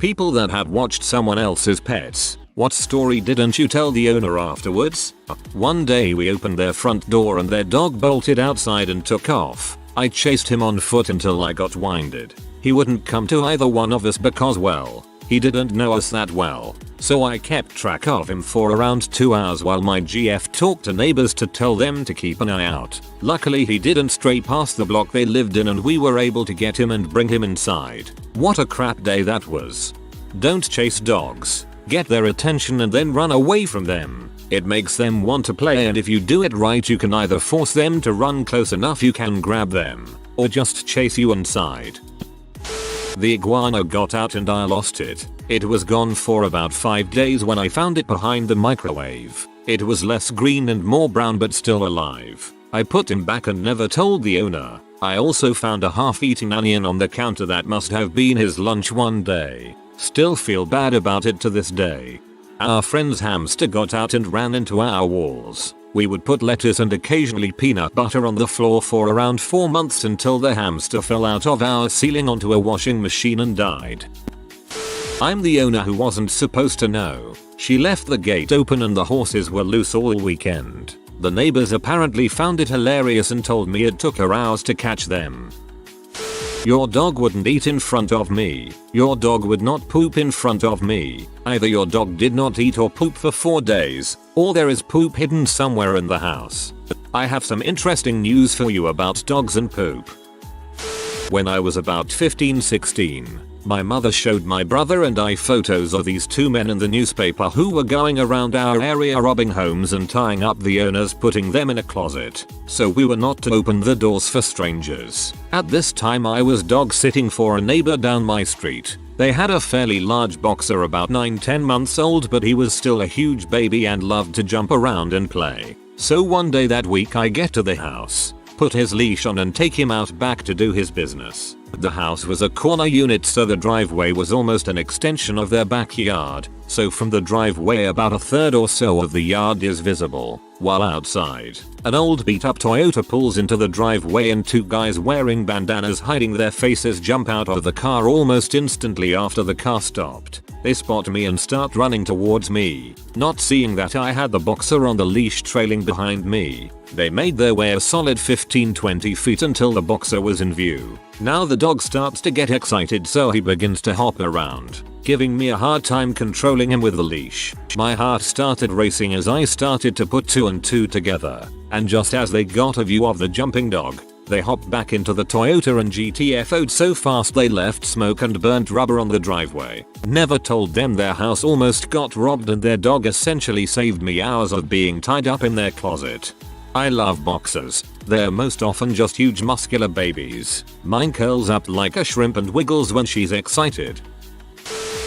People that have watched someone else's pets. What story didn't you tell the owner afterwards? One day we opened their front door and their dog bolted outside and took off. I chased him on foot until I got winded. He wouldn't come to either one of us because, well, he didn't know us that well. So I kept track of him for around 2 hours while my GF talked to neighbors to tell them to keep an eye out. Luckily he didn't stray past the block they lived in and we were able to get him and bring him inside. What a crap day that was. Don't chase dogs. Get their attention and then run away from them. It makes them want to play, and if you do it right you can either force them to run close enough you can grab them, or just chase you inside. The iguana got out and I lost it. It was gone for about 5 days when I found it behind the microwave. It was less green and more brown but still alive. I put him back and never told the owner. I also found a half-eaten onion on the counter that must have been his lunch one day. Still feel bad about it to this day. Our friend's hamster got out and ran into our walls. We would put lettuce and occasionally peanut butter on the floor for around 4 months until the hamster fell out of our ceiling onto a washing machine and died. I'm the owner who wasn't supposed to know. She left the gate open and the horses were loose all weekend. The neighbors apparently found it hilarious and told me it took her hours to catch them. Your dog wouldn't eat in front of me. Your dog would not poop in front of me. Either your dog did not eat or poop for 4 days, or there is poop hidden somewhere in the house. I have some interesting news for you about dogs and poop. When I was about 15-16, my mother showed my brother and I photos of these 2 men in the newspaper who were going around our area robbing homes and tying up the owners, putting them in a closet. So we were not to open the doors for strangers. At this time I was dog sitting for a neighbor down my street. They had a fairly large boxer about 9-10 months old, but he was still a huge baby and loved to jump around and play. So one day that week I get to the house, put his leash on and take him out back to do his business. The house was a corner unit, so the driveway was almost an extension of their backyard, so from the driveway about a third or so of the yard is visible. While outside, an old beat up Toyota pulls into the driveway and 2 guys wearing bandanas hiding their faces jump out of the car almost instantly after the car stopped. They spot me and start running towards me, not seeing that I had the boxer on the leash trailing behind me. They made their way a solid 15-20 feet until the boxer was in view. Now the dog starts to get excited, so he begins to hop around, giving me a hard time controlling him with the leash. My heart started racing as I started to put 2 and 2 together, and just as they got a view of the jumping dog, they hopped back into the Toyota and GTFO'd so fast they left smoke and burnt rubber on the driveway. Never told them their house almost got robbed and their dog essentially saved me hours of being tied up in their closet. I love boxers. They're most often just huge muscular babies. Mine curls up like a shrimp and wiggles when she's excited.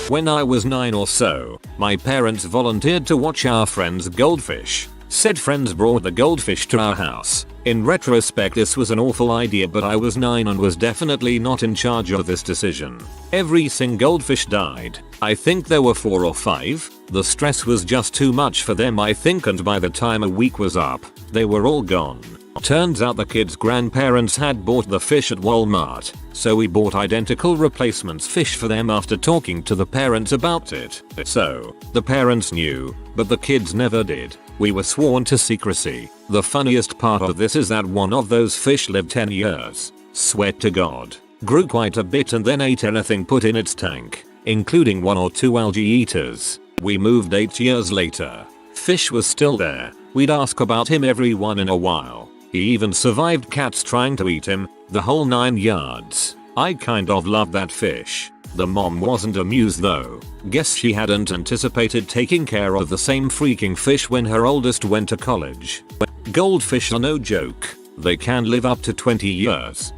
When I was 9 or so, my parents volunteered to watch our friend's goldfish. Said friends brought the goldfish to our house. In retrospect this was an awful idea, but I was 9 and was definitely not in charge of this decision. Every single goldfish died. I think there were 4 or 5. The stress was just too much for them I think, and by the time a week was up, they were all gone. Turns out the kids' grandparents had bought the fish at Walmart, so we bought identical replacements fish for them after talking to the parents about it. So, the parents knew, but the kids never did. We were sworn to secrecy. The funniest part of this is that one of those fish lived 10 years. Swear to God. Grew quite a bit and then ate anything put in its tank, including 1 or 2 algae eaters. We moved 8 years later. Fish was still there. We'd ask about him every once in a while. He even survived cats trying to eat him, the whole 9 yards. I kind of loved that fish. The mom wasn't amused though. Guess she hadn't anticipated taking care of the same freaking fish when her oldest went to college. Goldfish are no joke. They can live up to 20 years.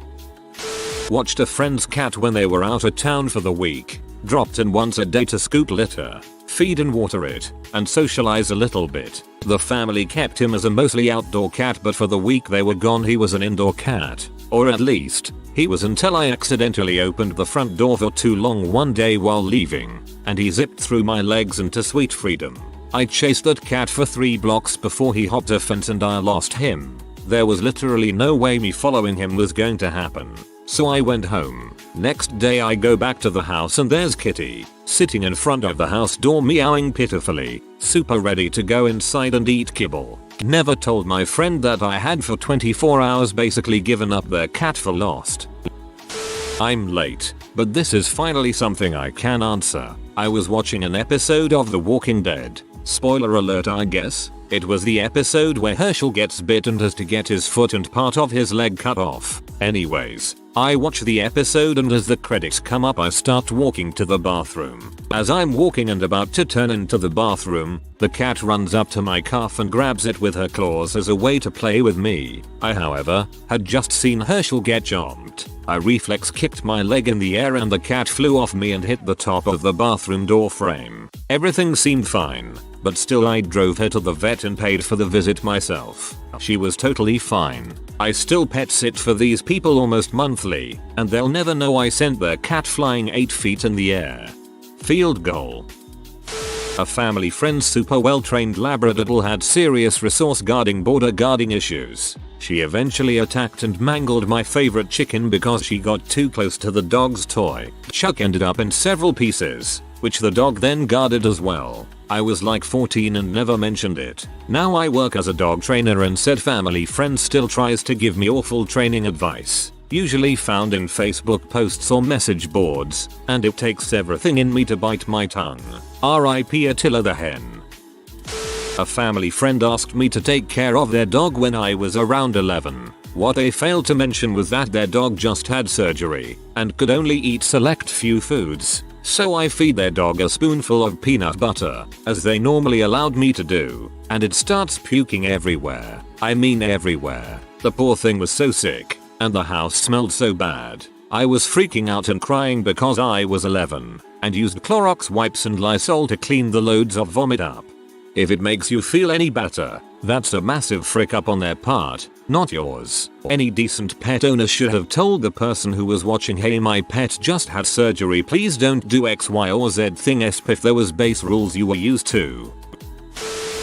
Watched a friend's cat when they were out of town for the week. Dropped in once a day to scoop litter, feed and water it, and socialize a little bit. The family kept him as a mostly outdoor cat, but for the week they were gone he was an indoor cat. Or at least, he was, until I accidentally opened the front door for too long one day while leaving, and he zipped through my legs into sweet freedom. I chased that cat for 3 blocks before he hopped a fence and I lost him. There was literally no way me following him was going to happen. So I went home, Next day I go back to the house and there's Kitty, sitting in front of the house door meowing pitifully, super ready to go inside and eat kibble. Never told my friend that I had for 24 hours basically given up their cat for lost. I'm late, but this is finally something I can answer. I was watching an episode of The Walking Dead. Spoiler alert I guess. It was the episode where Herschel gets bit and has to get his foot and part of his leg cut off. Anyways, I watch the episode and as the credits come up I start walking to the bathroom. As I'm walking and about to turn into the bathroom, the cat runs up to my calf and grabs it with her claws as a way to play with me. I however, had just seen Herschel get jumped. I reflex kicked my leg in the air and the cat flew off me and hit the top of the bathroom door frame. Everything seemed fine, but still I drove her to the vet and paid for the visit myself. She was totally fine. I still pet sit for these people almost monthly, and they'll never know I sent their cat flying 8 feet in the air. Field goal. A family friend's super well trained Labradoodle had serious resource guarding border guarding issues. She eventually attacked and mangled my favorite chicken because she got too close to the dog's toy. Chuck ended up in several pieces, which the dog then guarded as well. I was like 14 and never mentioned it. Now I work as a dog trainer and said family friend still tries to give me awful training advice, usually found in Facebook posts or message boards, and it takes everything in me to bite my tongue. R.I.P. Attila the hen. A family friend asked me to take care of their dog when I was around 11. What they failed to mention was that their dog just had surgery and could only eat select few foods. So I feed their dog a spoonful of peanut butter, as they normally allowed me to do, and it starts puking everywhere. I mean everywhere. The poor thing was so sick, and the house smelled so bad. I was freaking out and crying because I was 11, and used Clorox wipes and Lysol to clean the loads of vomit up. If it makes you feel any better, that's a massive frick up on their part, not yours. Any decent pet owner should have told the person who was watching, hey, my pet just had surgery, please don't do X, Y or Z thing esp if there was base rules you were used to.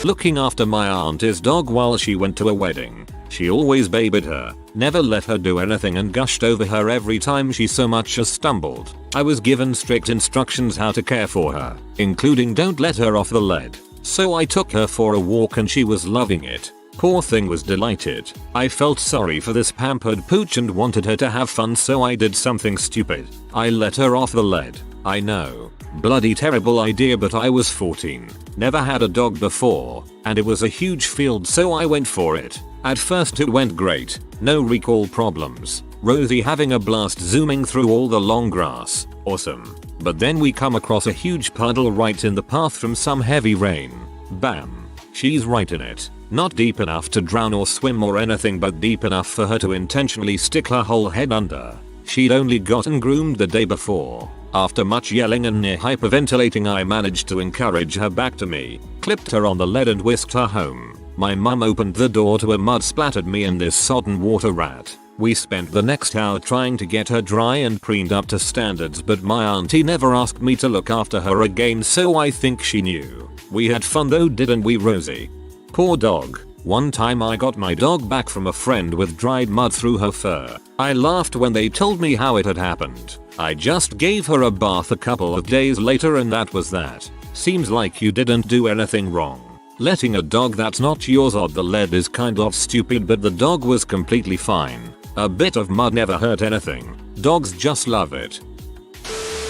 Looking after my auntie's dog while she went to a wedding. She always babied her, never let her do anything and gushed over her every time she so much as stumbled. I was given strict instructions how to care for her, including don't let her off the lead. So I took her for a walk and she was loving it. Poor thing was delighted. I felt sorry for this pampered pooch and wanted her to have fun, so I did something stupid. I let her off the lead. I know. Bloody terrible idea, but I was 14. Never had a dog before, and it was a huge field, so I went for it. At first it went great. No recall problems. Rosie having a blast zooming through all the long grass. Awesome. But then we come across a huge puddle right in the path from some heavy rain. Bam. She's right in it. Not deep enough to drown or swim or anything, but deep enough for her to intentionally stick her whole head under. She'd only gotten groomed the day before. After much yelling and near hyperventilating, I managed to encourage her back to me, clipped her on the lead and whisked her home. My mum opened the door to a mud splattered me and this sodden water rat. We spent the next hour trying to get her dry and preened up to standards, but my auntie never asked me to look after her again, so I think she knew. We had fun though, didn't we, Rosie? Poor dog. One time I got my dog back from a friend with dried mud through her fur. I laughed when they told me how it had happened. I just gave her a bath a couple of days later and that was that. Seems like you didn't do anything wrong. Letting a dog that's not yours on the lead is kind of stupid, but the dog was completely fine. A bit of mud never hurt anything. Dogs just love it.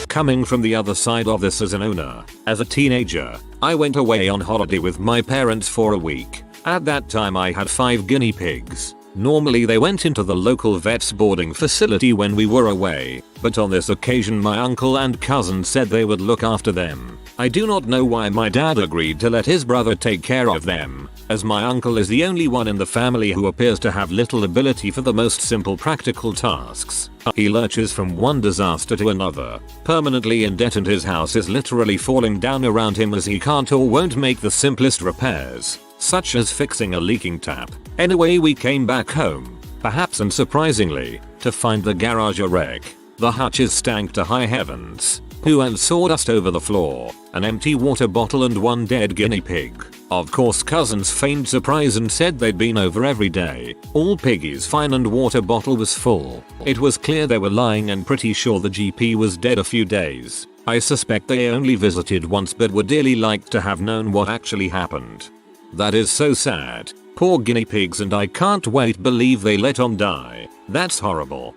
Coming from the other side of this as an owner, as a teenager, I went away on holiday with my parents for a week. At that time I had 5 guinea pigs. Normally they went into the local vet's boarding facility when we were away, but on this occasion my uncle and cousin said they would look after them. I do not know why my dad agreed to let his brother take care of them, as my uncle is the only one in the family who appears to have little ability for the most simple practical tasks. He lurches from one disaster to another, permanently in debt, and his house is literally falling down around him as he can't or won't make the simplest repairs, such as fixing a leaking tap. Anyway, we came back home, perhaps unsurprisingly, to find the garage a wreck. The hutches stank to high heavens. poo and sawdust over the floor, an empty water bottle and one dead guinea pig. Of course cousins feigned surprise and said they'd been over every day. All piggies fine and water bottle was full. It was clear they were lying and pretty sure the GP was dead a few days. I suspect they only visited once but would dearly like to have known what actually happened. That is so sad. Poor guinea pigs, and I can't wait believe they let them die. That's horrible.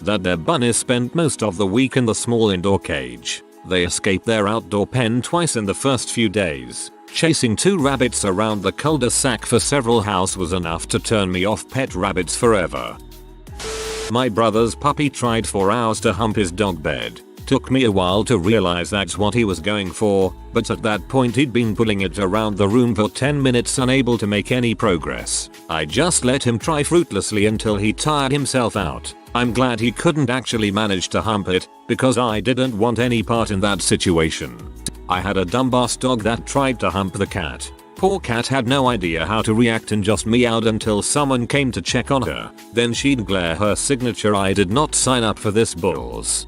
That their bunnies spent most of the week in the small indoor cage. They escaped their outdoor pen twice in the first few days. Chasing 2 rabbits around the cul-de-sac for several houses was enough to turn me off pet rabbits forever. My brother's puppy tried for hours to hump his dog bed. Took me a while to realize that's what he was going for, but at that point he'd been pulling it around the room for 10 minutes unable to make any progress. I just let him try fruitlessly until he tired himself out. I'm glad he couldn't actually manage to hump it, because I didn't want any part in that situation. I had a dumbass dog that tried to hump the cat. Poor cat had no idea how to react and just meowed until someone came to check on her. Then she'd glare her signature "I did not sign up for this bulls."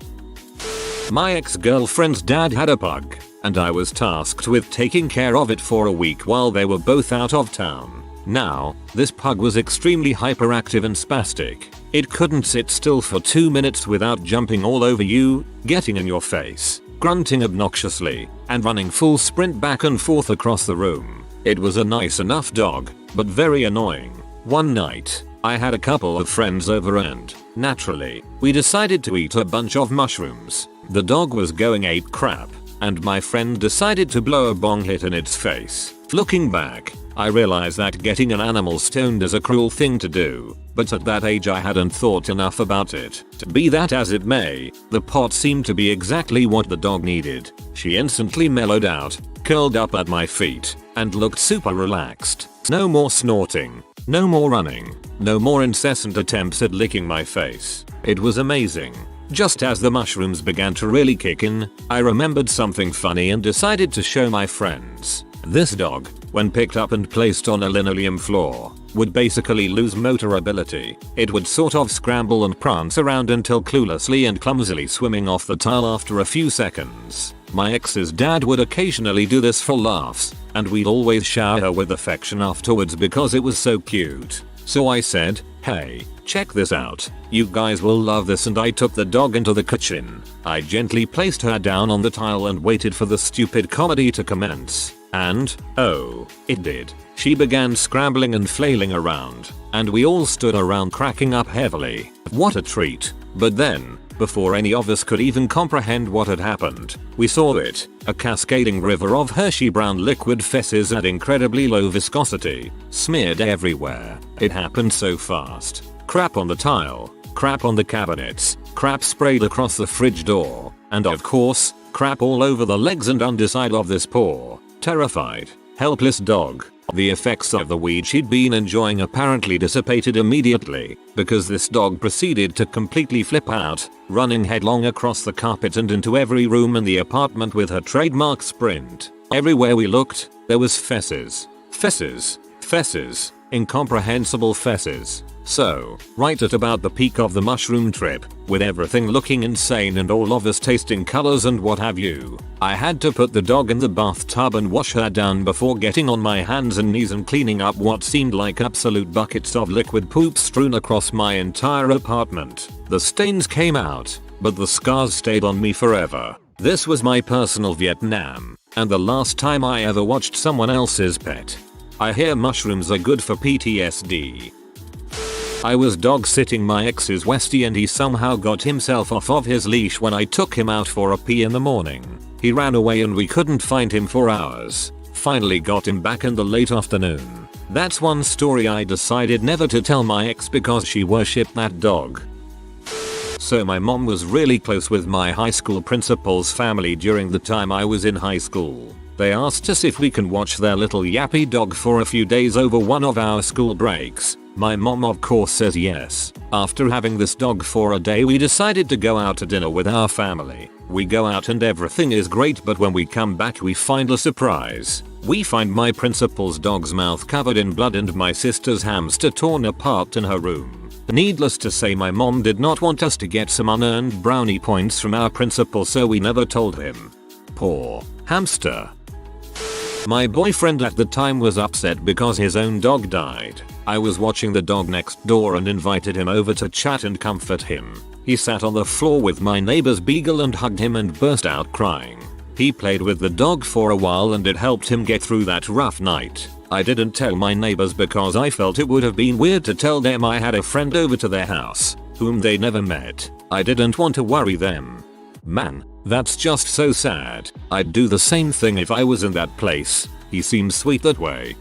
My ex-girlfriend's dad had a pug, and I was tasked with taking care of it for a week while they were both out of town. Now, this pug was extremely hyperactive and spastic. It couldn't sit still for 2 minutes without jumping all over you, getting in your face, grunting obnoxiously, and running full sprint back and forth across the room. It was a nice enough dog, but very annoying. One night, I had a couple of friends over and, naturally, we decided to eat a bunch of mushrooms. The dog was going ape crap, and my friend decided to blow a bong hit in its face. Looking back, I realized that getting an animal stoned is a cruel thing to do, but at that age I hadn't thought enough about it. Be that as it may, the pot seemed to be exactly what the dog needed. She instantly mellowed out, curled up at my feet, and looked super relaxed. No more snorting, no more running, no more incessant attempts at licking my face. It was amazing. Just as the mushrooms began to really kick in, I remembered something funny and decided to show my friends. This dog, when picked up and placed on a linoleum floor, would basically lose motor ability. It would sort of scramble and prance around until cluelessly and clumsily swimming off the tile after a few seconds. My ex's dad would occasionally do this for laughs, and we'd always shower her with affection afterwards because it was so cute. So I said, "Hey, check this out. You guys will love this," and I took the dog into the kitchen. I gently placed her down on the tile and waited for the stupid comedy to commence. And, oh, it did. She began scrambling and flailing around, and we all stood around cracking up heavily. What a treat. But then, before any of us could even comprehend what had happened, we saw it, a cascading river of Hershey brown liquid feces at incredibly low viscosity, smeared everywhere. It happened so fast. Crap on the tile, crap on the cabinets, crap sprayed across the fridge door, and of course, crap all over the legs and underside of this poor, terrified, helpless dog. The effects of the weed she'd been enjoying apparently dissipated immediately, because this dog proceeded to completely flip out, running headlong across the carpet and into every room in the apartment with her trademark sprint. Everywhere we looked, there was feces. Feces. Feces. Incomprehensible feces. So, right at about the peak of the mushroom trip, with everything looking insane and all of us tasting colors and what have you, I had to put the dog in the bathtub and wash her down before getting on my hands and knees and cleaning up what seemed like absolute buckets of liquid poop strewn across my entire apartment. The stains came out, but the scars stayed on me forever. This was my personal Vietnam, and the last time I ever watched someone else's pet. I hear mushrooms are good for PTSD. I was dog sitting my ex's Westie and he somehow got himself off of his leash when I took him out for a pee in the morning. He ran away and we couldn't find him for hours. Finally got him back in the late afternoon. That's one story I decided never to tell my ex because she worshipped that dog. So my mom was really close with my high school principal's family during the time I was in high school. They asked us if we can watch their little yappy dog for a few days over one of our school breaks. My mom of course says yes. After having this dog for a day we decided to go out to dinner with our family. We go out and everything is great, but when we come back we find a surprise. We find my principal's dog's mouth covered in blood and my sister's hamster torn apart in her room. Needless to say, my mom did not want us to get some unearned brownie points from our principal, so we never told him. Poor hamster. My boyfriend at the time was upset because his own dog died. I was watching the dog next door and invited him over to chat and comfort him. He sat on the floor with my neighbor's beagle and hugged him and burst out crying. He played with the dog for a while and it helped him get through that rough night. I didn't tell my neighbors because I felt it would have been weird to tell them I had a friend over to their house, whom they never met. I didn't want to worry them. Man, that's just so sad. I'd do the same thing if I was in that place. He seems sweet that way.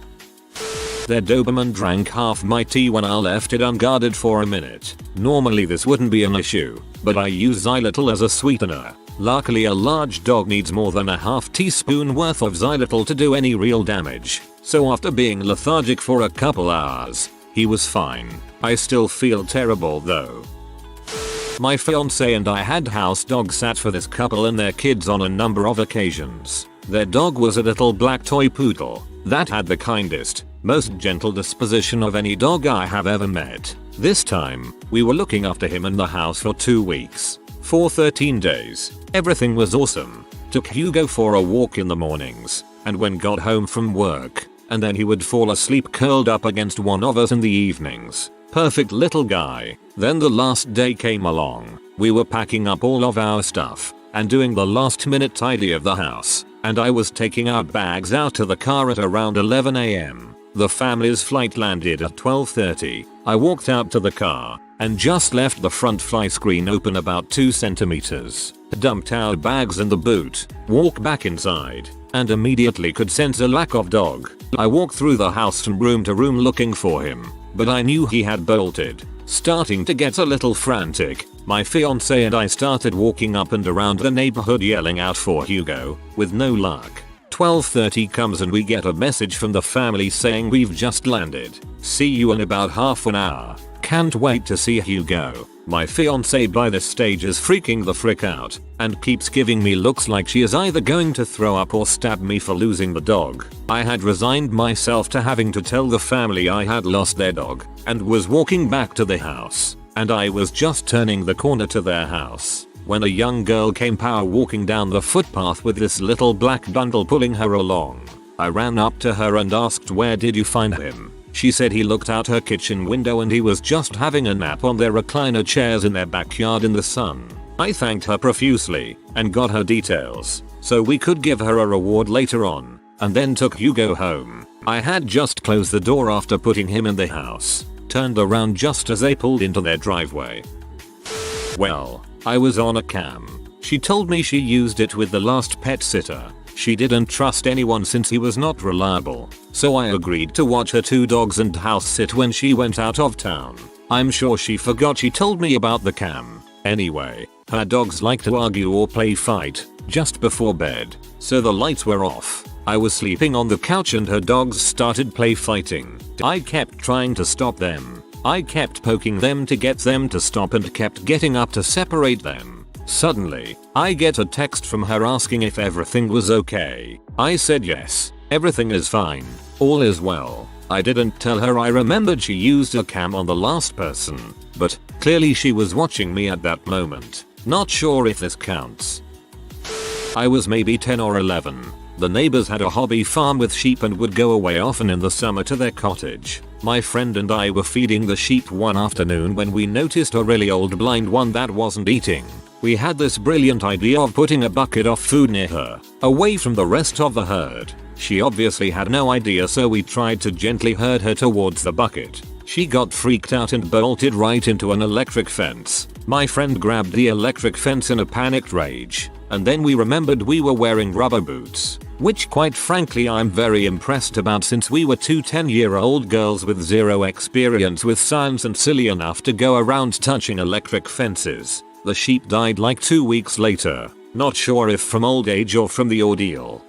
Their Doberman drank half my tea when I left it unguarded for a minute. Normally this wouldn't be an issue, but I use xylitol as a sweetener. Luckily a large dog needs more than a half teaspoon worth of xylitol to do any real damage. So after being lethargic for a couple hours, he was fine. I still feel terrible though. My fiance and I had house dog sat for this couple and their kids on a number of occasions. Their dog was a little black toy poodle that had the kindest, most gentle disposition of any dog I have ever met. This time, we were looking after him in the house for 2 weeks. For 13 days, everything was awesome. Took Hugo for a walk in the mornings, and when got home from work, and then he would fall asleep curled up against one of us in the evenings. Perfect little guy. Then the last day came along. We were packing up all of our stuff and doing the last minute tidy of the house, and I was taking our bags out to the car at around 11 AM. The family's flight landed at 12:30. I walked out to the car and just left the front fly screen open about 2 centimeters. Dumped our bags in the boot, walked back inside, and immediately could sense a lack of dog. I walked through the house from room to room looking for him, but I knew he had bolted. Starting to get a little frantic, my fiance and I started walking up and around the neighborhood yelling out for Hugo, with no luck. 12:30 comes and we get a message from the family saying we've just landed. See you in about half an hour. Can't wait to see Hugo. My fiance by this stage is freaking the frick out and keeps giving me looks like she is either going to throw up or stab me for losing the dog. I had resigned myself to having to tell the family I had lost their dog and was walking back to the house, and I was just turning the corner to their house when a young girl came power walking down the footpath with this little black bundle pulling her along. I ran up to her and asked, "Where did you find him?" She said he looked out her kitchen window and he was just having a nap on their recliner chairs in their backyard in the sun. I thanked her profusely and got her details so we could give her a reward later on, and then took Hugo home. I had just closed the door after putting him in the house, turned around just as they pulled into their driveway. Well, I was on a cam. She told me she used it with the last pet sitter. She didn't trust anyone since he was not reliable, so I agreed to watch her 2 dogs and house sit when she went out of town. I'm sure she forgot she told me about the cam. Anyway, her dogs like to argue or play fight just before bed, so the lights were off. I was sleeping on the couch and her dogs started play fighting. I kept trying to stop them. I kept poking them to get them to stop and kept getting up to separate them. Suddenly, I get a text from her asking if everything was okay. I said yes, everything is fine, all is well. I didn't tell her I remembered she used a cam on the last person, but clearly she was watching me at that moment. Not sure if this counts. I was maybe 10 or 11. The neighbors had a hobby farm with sheep and would go away often in the summer to their cottage. My friend and I were feeding the sheep one afternoon when we noticed a really old blind one that wasn't eating. We had this brilliant idea of putting a bucket of food near her, away from the rest of the herd. She obviously had no idea, so we tried to gently herd her towards the bucket. She got freaked out and bolted right into an electric fence. My friend grabbed the electric fence in a panicked rage, and then we remembered we were wearing rubber boots, which quite frankly I'm very impressed about since we were 2 10-year-old girls with zero experience with science and silly enough to go around touching electric fences. The sheep died like 2 weeks later, not sure if from old age or from the ordeal.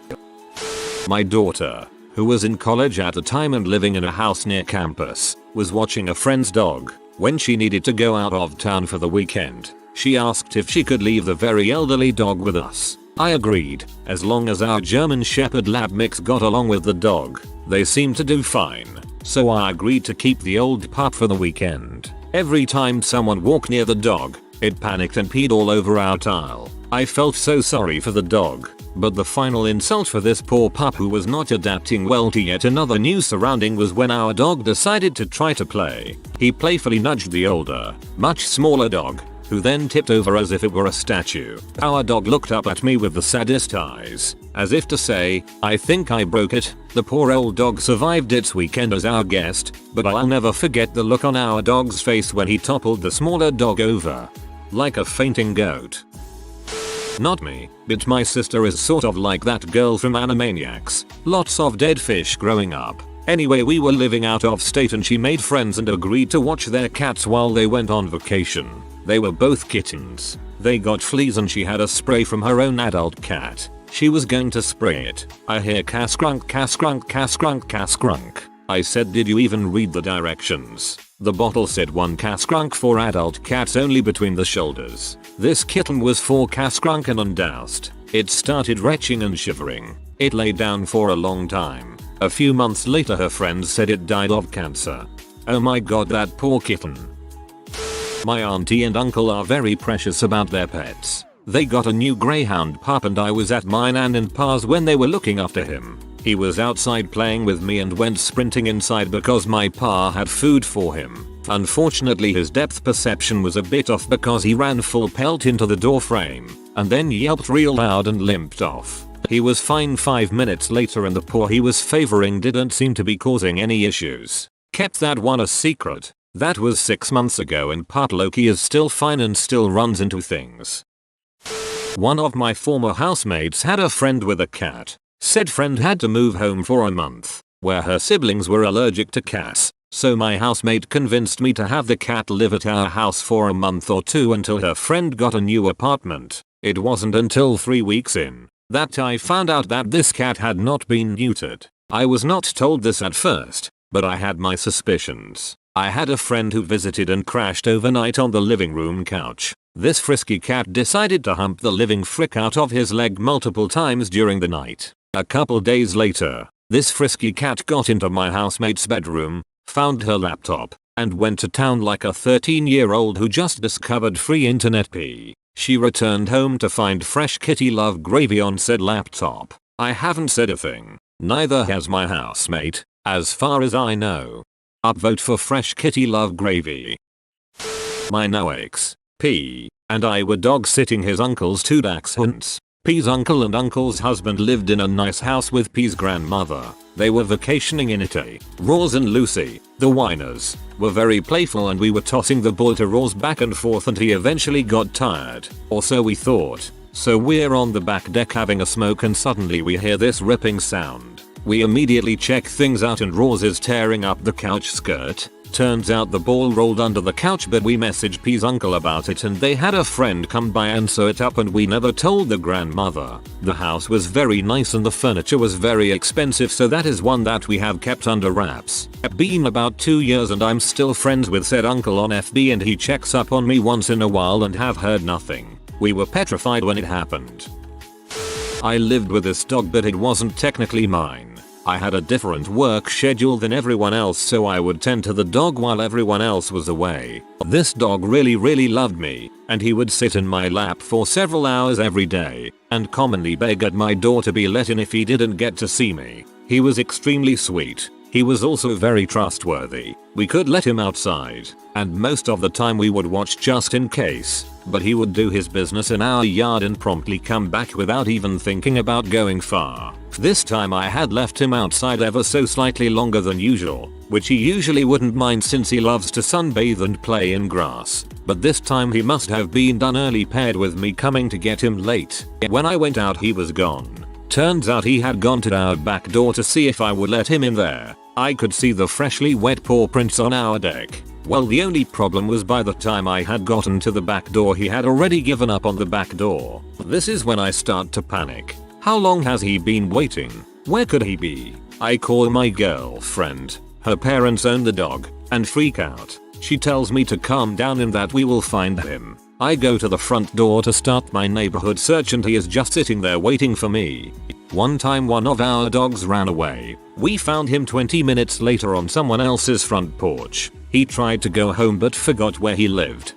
My daughter, who was in college at the time and living in a house near campus, was watching a friend's dog. When she needed to go out of town for the weekend, she asked if she could leave the very elderly dog with us. I agreed, as long as our German Shepherd Lab mix got along with the dog. They seemed to do fine, so I agreed to keep the old pup for the weekend. Every time someone walked near the dog, it panicked and peed all over our tile. I felt so sorry for the dog, but the final insult for this poor pup who was not adapting well to yet another new surrounding was when our dog decided to try to play. He playfully nudged the older, much smaller dog, who then tipped over as if it were a statue. Our dog looked up at me with the saddest eyes, as if to say, I think I broke it. The poor old dog survived its weekend as our guest, but I'll never forget the look on our dog's face when he toppled the smaller dog over. Like a fainting goat. Not me, but my sister is sort of like that girl from Animaniacs. Lots of dead fish growing up. Anyway, we were living out of state and she made friends and agreed to watch their cats while they went on vacation. They were both kittens. They got fleas and she had a spray from her own adult cat. She was going to spray it. I hear caskrunk, caskrunk, caskrunk, caskrunk. I said, did you even read the directions? The bottle said 1 caskrunk for adult cats only between the shoulders. This kitten was 4 caskrunk and undoused. It started retching and shivering. It lay down for a long time. A few months later her friends said it died of cancer. Oh my god, that poor kitten. My auntie and uncle are very precious about their pets. They got a new greyhound pup and I was at my nan and pa's when they were looking after him. He was outside playing with me and went sprinting inside because my pa had food for him. Unfortunately his depth perception was a bit off because he ran full pelt into the door frame and then yelped real loud and limped off. He was fine 5 minutes later and the paw he was favoring didn't seem to be causing any issues. Kept that one a secret. That was 6 months ago and Pup Loki is still fine and still runs into things. One of my former housemates had a friend with a cat. Said friend had to move home for a month, where her siblings were allergic to cats, so my housemate convinced me to have the cat live at our house for a month or 2 until her friend got a new apartment. It wasn't until 3 weeks in that I found out that this cat had not been neutered. I was not told this at first, but I had my suspicions. I had a friend who visited and crashed overnight on the living room couch. This frisky cat decided to hump the living frick out of his leg multiple times during the night. A couple days later, this frisky cat got into my housemate's bedroom, found her laptop, and went to town like a 13-year-old who just discovered free internet pee. She returned home to find fresh kitty love gravy on said laptop. I haven't said a thing. Neither has my housemate, as far as I know. Upvote for fresh kitty love gravy. My Noakes, P, and I were dog sitting his uncle's 2 dachshunds. P's uncle and uncle's husband lived in a nice house with P's grandmother. They were vacationing in Italy. Roz and Lucy, the whiners, were very playful and we were tossing the ball to Roz back and forth and he eventually got tired. Or so we thought. So we're on the back deck having a smoke and suddenly we hear this ripping sound. We immediately check things out and Roz is tearing up the couch skirt. Turns out the ball rolled under the couch but we messaged P's uncle about it and they had a friend come by and sew it up and we never told the grandmother. The house was very nice and the furniture was very expensive so that is one that we have kept under wraps. Been about 2 years and I'm still friends with said uncle on FB and he checks up on me once in a while and have heard nothing. We were petrified when it happened. I lived with this dog but it wasn't technically mine. I had a different work schedule than everyone else so I would tend to the dog while everyone else was away. This dog really loved me, and he would sit in my lap for several hours every day, and commonly beg at my door to be let in if he didn't get to see me. He was extremely sweet. He was also very trustworthy. We could let him outside, and most of the time we would watch just in case, but he would do his business in our yard and promptly come back without even thinking about going far. This time I had left him outside ever so slightly longer than usual, which he usually wouldn't mind since he loves to sunbathe and play in grass. But this time he must have been done early paired with me coming to get him late. When I went out he was gone. Turns out he had gone to our back door to see if I would let him in there. I could see the freshly wet paw prints on our deck. Well, the only problem was by the time I had gotten to the back door he had already given up on the back door. This is when I start to panic. How long has he been waiting? Where could he be? I call my girlfriend. Her parents own the dog, and freak out. She tells me to calm down and that we will find him. I go to the front door to start my neighborhood search and he is just sitting there waiting for me. One time one of our dogs ran away. We found him 20 minutes later on someone else's front porch. He tried to go home but forgot where he lived.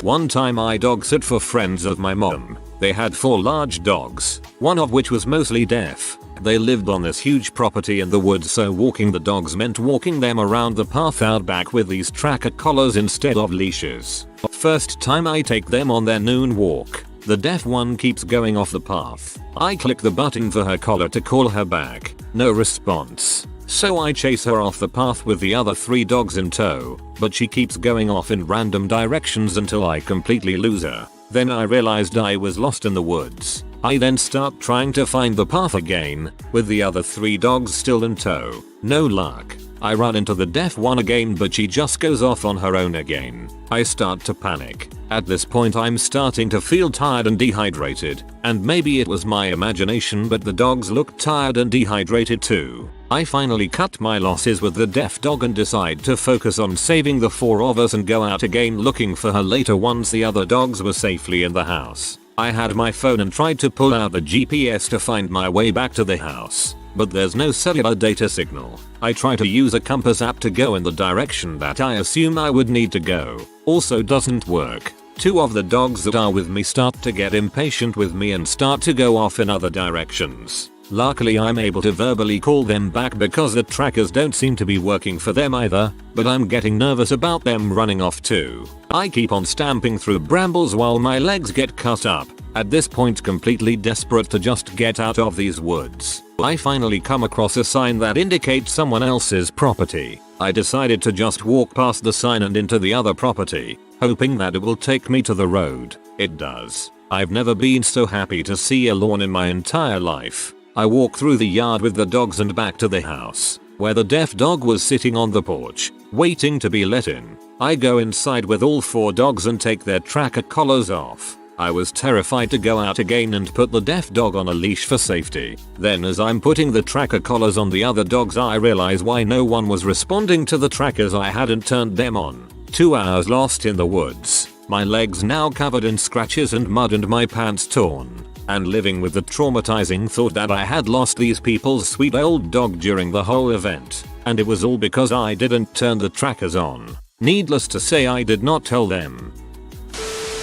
One time I dog sit for friends of my mom. They had 4 large dogs, one of which was mostly deaf. They lived on this huge property in the woods, so walking the dogs meant walking them around the path out back with these tracker collars instead of leashes. First time I take them on their noon walk, the deaf one keeps going off the path. I click the button for her collar to call her back. No response. So I chase her off the path with the other 3 dogs in tow, but she keeps going off in random directions until I completely lose her. Then I realized I was lost in the woods. I then start trying to find the path again, with the other 3 dogs still in tow. No luck. I run into the deaf one again, but she just goes off on her own again. I start to panic. At this point I'm starting to feel tired and dehydrated, and maybe it was my imagination, but the dogs looked tired and dehydrated too. I finally cut my losses with the deaf dog and decide to focus on saving the 4 of us and go out again looking for her later once the other dogs were safely in the house. I had my phone and tried to pull out the GPS to find my way back to the house, but there's no cellular data signal. I try to use a compass app to go in the direction that I assume I would need to go. Also doesn't work. 2 of the dogs that are with me start to get impatient with me and start to go off in other directions. Luckily I'm able to verbally call them back because the trackers don't seem to be working for them either, but I'm getting nervous about them running off too. I keep on stamping through brambles while my legs get cut up, at this point completely desperate to just get out of these woods. I finally come across a sign that indicates someone else's property. I decided to just walk past the sign and into the other property, hoping that it will take me to the road. It does. I've never been so happy to see a lawn in my entire life. I walk through the yard with the dogs and back to the house, where the deaf dog was sitting on the porch, waiting to be let in. I go inside with all 4 dogs and take their tracker collars off. I was terrified to go out again and put the deaf dog on a leash for safety. Then as I'm putting the tracker collars on the other dogs, I realize why no one was responding to the trackers. I hadn't turned them on. 2 hours lost in the woods. My legs now covered in scratches and mud and my pants torn. And living with the traumatizing thought that I had lost these people's sweet old dog during the whole event. And it was all because I didn't turn the trackers on. Needless to say, I did not tell them.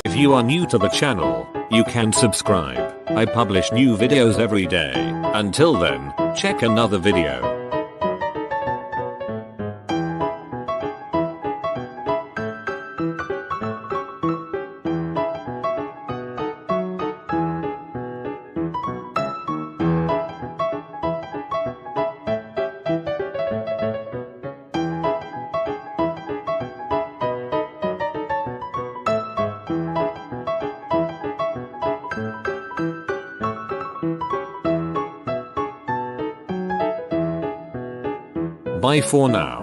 If you are new to the channel, you can subscribe. I publish new videos every day. Until then, check another video. Bye for now.